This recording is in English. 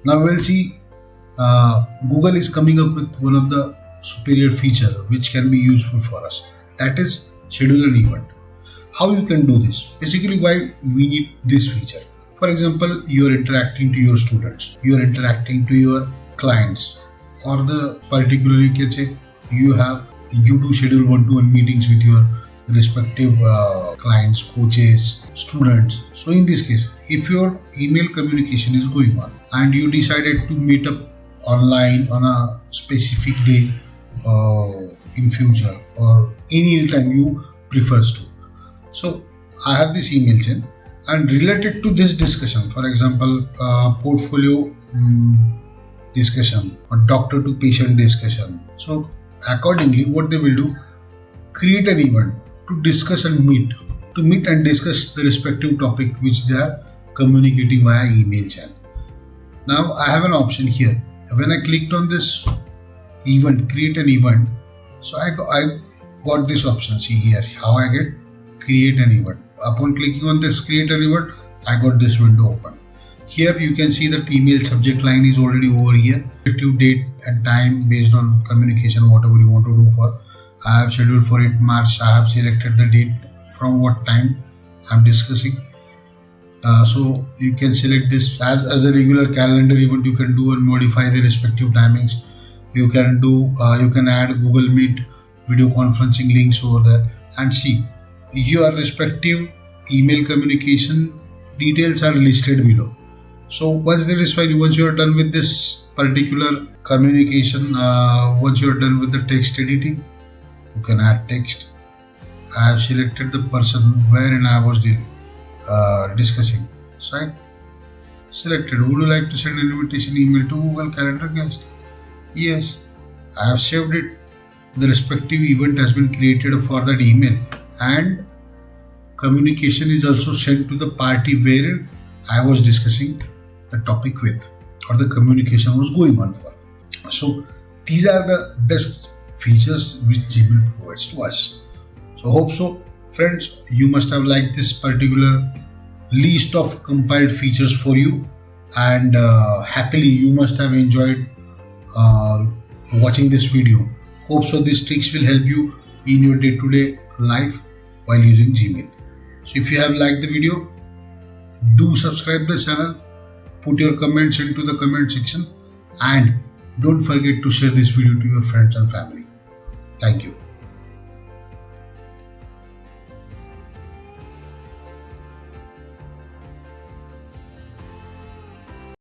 Now we'll see Google is coming up with one of the superior feature which can be useful for us. That is schedule an event. How you can do this? Basically, why we need this feature? For example, you are interacting to your students, you are interacting to your clients, or the particularly can say you do schedule one-to-one meetings with your respective clients, coaches, students. So in this case, if your email communication is going on and you decided to meet up online on a specific day in future or any time you prefers to. So I have this email chain and related to this discussion, for example, portfolio discussion or doctor to patient discussion. So accordingly, what they will do, create an event to discuss and meet and discuss the respective topic which they are communicating via email channel. Now I have an option here. When I clicked on this event, create an event, so I got this option. See here how I get create an event. Upon clicking on this create an event, I got this window open. Here you can see that email subject line is already over here. Effective date and time based on communication, whatever you want to do for. I have scheduled for 8 March. I have selected the date from what time I'm discussing. So you can select this as a regular calendar event. You can do and modify the respective timings. You can do you can add Google Meet video conferencing links over there and see your respective email communication details are listed below. So once that is fine, once you are done with this particular communication, once you are done with the text editing, you can add text. I have selected the person wherein I was discussing. So I selected, would you like to send an invitation email to Google Calendar guest? Yes. I have saved it. The respective event has been created for that email and communication is also sent to the party where I was discussing the topic with or the communication was going on for. So these are the best features which Gmail provides to us. So hope so, friends, you must have liked this particular list of compiled features for you and happily you must have enjoyed watching this video. Hope so these tricks will help you in your day-to-day life while using Gmail. So if you have liked the video, do subscribe the channel, put your comments into the comment section and don't forget to share this video to your friends and family. Thank you.